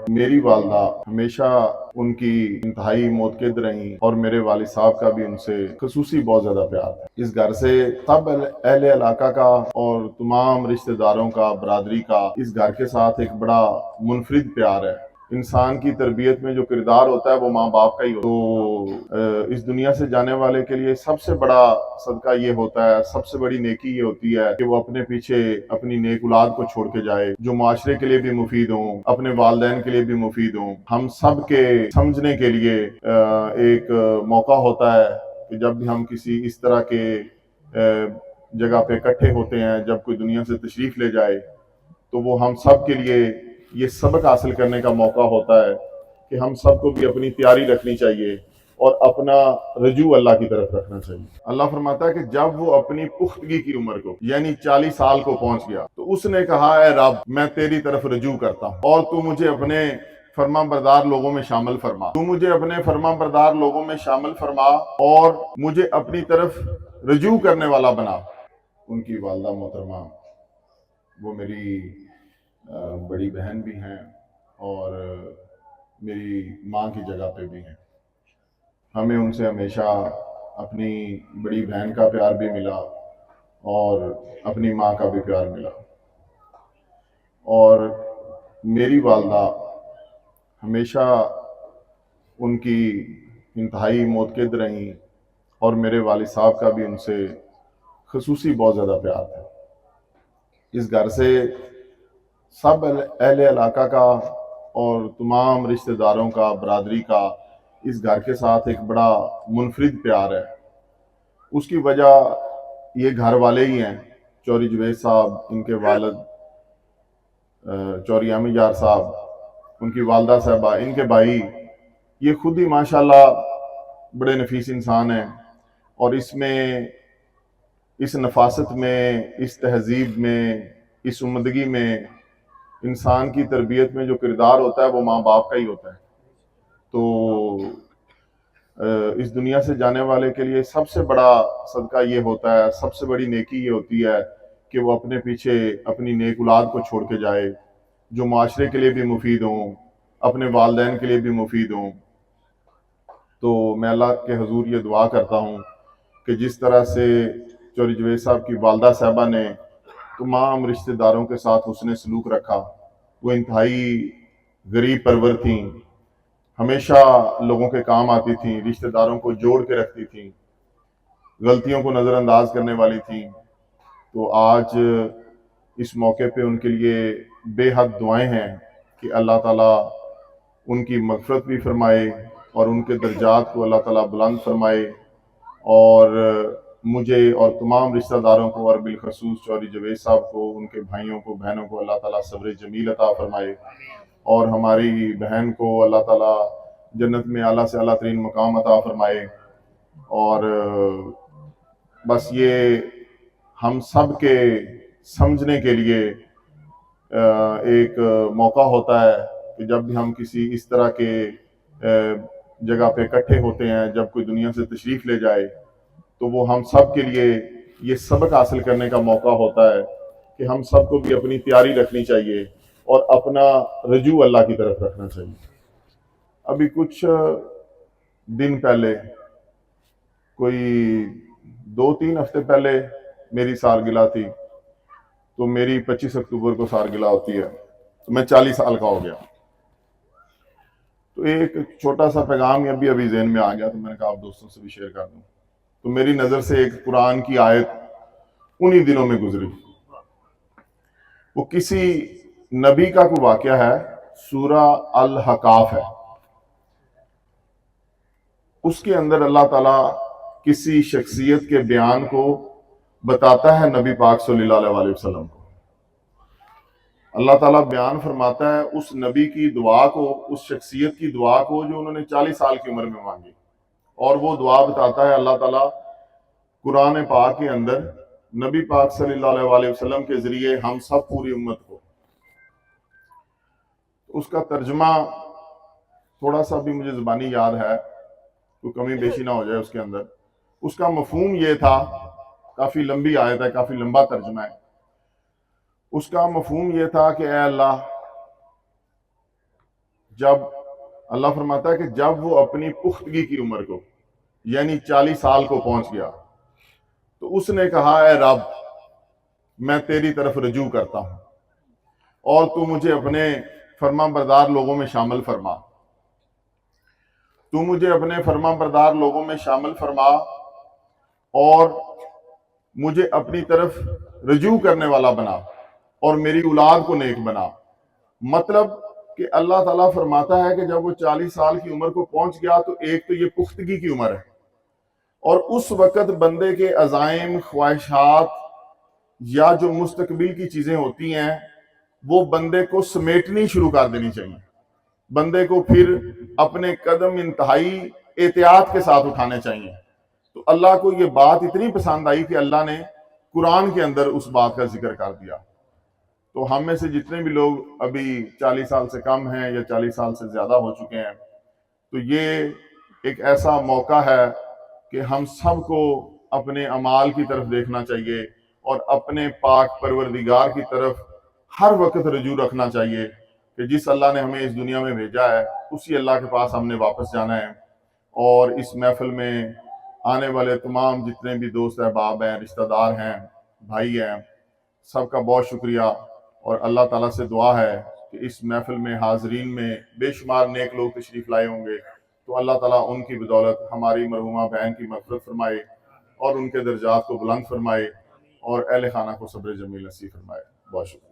میری والدہ ہمیشہ ان کی انتہائی متقد رہیں، اور میرے والد صاحب کا بھی ان سے خصوصی بہت زیادہ پیار تھا۔ اس گھر سے سب اہل علاقہ کا اور تمام رشتہ داروں کا، برادری کا اس گھر کے ساتھ ایک بڑا منفرد پیار ہے۔ انسان کی تربیت میں جو کردار ہوتا ہے وہ ماں باپ کا ہی ہوتا ہے۔ تو اس دنیا سے جانے والے کے لیے سب سے بڑا صدقہ یہ ہوتا ہے، سب سے بڑی نیکی یہ ہوتی ہے کہ وہ اپنے پیچھے اپنی نیک اولاد کو چھوڑ کے جائے، جو معاشرے کے لیے بھی مفید ہوں، اپنے والدین کے لیے بھی مفید ہوں۔ ہم سب کے سمجھنے کے لیے ایک موقع ہوتا ہے کہ جب بھی ہم کسی اس طرح کے جگہ پہ اکٹھے ہوتے ہیں، جب کوئی دنیا سے تشریف لے جائے، تو وہ ہم سب کے لیے یہ سبق حاصل کرنے کا موقع ہوتا ہے کہ ہم سب کو بھی اپنی تیاری رکھنی چاہیے اور اپنا رجوع اللہ کی طرف رکھنا چاہیے۔ اللہ فرماتا ہے کہ جب وہ اپنی پختگی کی عمر کو یعنی 40 سال کو پہنچ گیا تو اس نے کہا، اے رب میں تیری طرف رجوع کرتا ہوں اور تو مجھے اپنے فرما بردار لوگوں میں شامل فرما، تو مجھے اپنے فرما بردار لوگوں میں شامل فرما اور مجھے اپنی طرف رجوع کرنے والا بنا۔ ان کی والدہ محترمہ وہ میری بڑی بہن بھی ہیں اور میری ماں کی جگہ پہ بھی ہیں۔ ہمیں ان سے ہمیشہ اپنی بڑی بہن کا پیار بھی ملا اور اپنی ماں کا بھی پیار ملا، اور میری والدہ ہمیشہ ان کی انتہائی متقد رہیں، اور میرے والد صاحب کا بھی ان سے خصوصی بہت زیادہ پیار تھا۔ اس گھر سے سب اہل علاقہ کا اور تمام رشتہ داروں کا، برادری کا اس گھر کے ساتھ ایک بڑا منفرد پیار ہے۔ اس کی وجہ یہ گھر والے ہی ہیں، چوری جوید صاحب، ان کے والد چوری احمد یار صاحب، ان کی والدہ صاحبہ، ان کے بھائی، یہ خود ہی ماشاءاللہ بڑے نفیس انسان ہیں، اور اس نفاست میں، اس تہذیب میں، اس عمدگی میں، انسان کی تربیت میں جو کردار ہوتا ہے وہ ماں باپ کا ہی ہوتا ہے۔ تو اس دنیا سے جانے والے کے لیے سب سے بڑا صدقہ یہ ہوتا ہے، سب سے بڑی نیکی یہ ہوتی ہے کہ وہ اپنے پیچھے اپنی نیک اولاد کو چھوڑ کے جائے، جو معاشرے کے لیے بھی مفید ہوں، اپنے والدین کے لیے بھی مفید ہوں۔ تو میں اللہ کے حضور یہ دعا کرتا ہوں کہ جس طرح سے چوری جوید صاحب کی والدہ صاحبہ نے تمام رشتہ داروں کے ساتھ حسن سلوک رکھا، وہ انتہائی غریب پرور تھیں، ہمیشہ لوگوں کے کام آتی تھیں، رشتہ داروں کو جوڑ کے رکھتی تھیں، غلطیوں کو نظر انداز کرنے والی تھیں۔ تو آج اس موقع پہ ان کے لیے بے حد دعائیں ہیں کہ اللہ تعالیٰ ان کی مغفرت بھی فرمائے اور ان کے درجات کو اللہ تعالیٰ بلند فرمائے، اور مجھے اور تمام رشتہ داروں کو اور بالخصوص چوری جوید صاحب کو، ان کے بھائیوں کو، بہنوں کو اللہ تعالیٰ صبر جمیل عطا فرمائے، اور ہماری بہن کو اللہ تعالیٰ جنت میں اعلیٰ سے اعلیٰ ترین مقام عطا فرمائے۔ اور بس یہ ہم سب کے سمجھنے کے لیے ایک موقع ہوتا ہے کہ جب بھی ہم کسی اس طرح کے جگہ پہ اکٹھے ہوتے ہیں، جب کوئی دنیا سے تشریف لے جائے، تو وہ ہم سب کے لیے یہ سبق حاصل کرنے کا موقع ہوتا ہے کہ ہم سب کو بھی اپنی تیاری رکھنی چاہیے اور اپنا رجوع اللہ کی طرف رکھنا چاہیے۔ ابھی کچھ دن پہلے، کوئی 2-3 ہفتے پہلے میری سالگرہ تھی، تو میری 25 اکتوبر کو سالگرہ ہوتی ہے، تو میں 40 سال کا ہو گیا۔ تو ایک چھوٹا سا پیغام ابھی ذہن میں آ گیا، تو میں نے کہا آپ دوستوں سے بھی شیئر کر دوں۔ تو میری نظر سے ایک قرآن کی آیت انہی دنوں میں گزری، وہ کسی نبی کا کوئی واقعہ ہے، سورہ الحقاف ہے۔ اس کے اندر اللہ تعالیٰ کسی شخصیت کے بیان کو بتاتا ہے نبی پاک صلی اللہ علیہ وسلم کو۔ اللہ تعالیٰ بیان فرماتا ہے اس نبی کی دعا کو، اس شخصیت کی دعا کو جو انہوں نے 40 سال کی عمر میں مانگی، اور وہ دعا بتاتا ہے اللہ تعالیٰ قرآن پاک کے اندر نبی پاک صلی اللہ علیہ وسلم کے ذریعے ہم سب پوری امت کو۔ اس کا ترجمہ تھوڑا سا بھی مجھے زبانی یاد ہے، کوئی کمی بیشی نہ ہو جائے اس کے اندر۔ اس کا مفہوم یہ تھا، کافی لمبی آیت ہے، کافی لمبا ترجمہ ہے۔ اس کا مفہوم یہ تھا کہ اے اللہ، جب اللہ فرماتا ہے کہ جب وہ اپنی پختگی کی عمر کو یعنی 40 سال کو پہنچ گیا تو اس نے کہا اے رب میں تیری طرف رجوع کرتا ہوں اور تو مجھے اپنے فرما بردار لوگوں میں شامل فرما، تو مجھے اپنے فرما بردار لوگوں میں شامل فرما اور مجھے اپنی طرف رجوع کرنے والا بنا اور میری اولاد کو نیک بنا۔ مطلب کہ اللہ تعالیٰ فرماتا ہے کہ جب وہ 40 سال کی عمر کو پہنچ گیا تو ایک تو یہ پختگی کی عمر ہے، اور اس وقت بندے کے عزائم، خواہشات یا جو مستقبل کی چیزیں ہوتی ہیں وہ بندے کو سمیٹنی شروع کر دینی چاہیے، بندے کو پھر اپنے قدم انتہائی احتیاط کے ساتھ اٹھانے چاہیے۔ تو اللہ کو یہ بات اتنی پسند آئی کہ اللہ نے قرآن کے اندر اس بات کا ذکر کر دیا۔ تو ہم میں سے جتنے بھی لوگ ابھی 40 سال سے کم ہیں یا 40 سال سے زیادہ ہو چکے ہیں، تو یہ ایک ایسا موقع ہے کہ ہم سب کو اپنے اعمال کی طرف دیکھنا چاہیے اور اپنے پاک پروردگار کی طرف ہر وقت رجوع رکھنا چاہیے کہ جس اللہ نے ہمیں اس دنیا میں بھیجا ہے اسی اللہ کے پاس ہم نے واپس جانا ہے۔ اور اس محفل میں آنے والے تمام جتنے بھی دوست احباب ہیں، رشتہ دار ہیں، بھائی ہیں، سب کا بہت شکریہ، اور اللہ تعالیٰ سے دعا ہے کہ اس محفل میں حاضرین میں بے شمار نیک لوگ تشریف لائے ہوں گے، تو اللہ تعالیٰ ان کی بدولت ہماری مرحومہ بہن کی مغفرت فرمائے اور ان کے درجات کو بلند فرمائے اور اہل خانہ کو صبر جمیل نصیب فرمائے۔ بہت شکریہ۔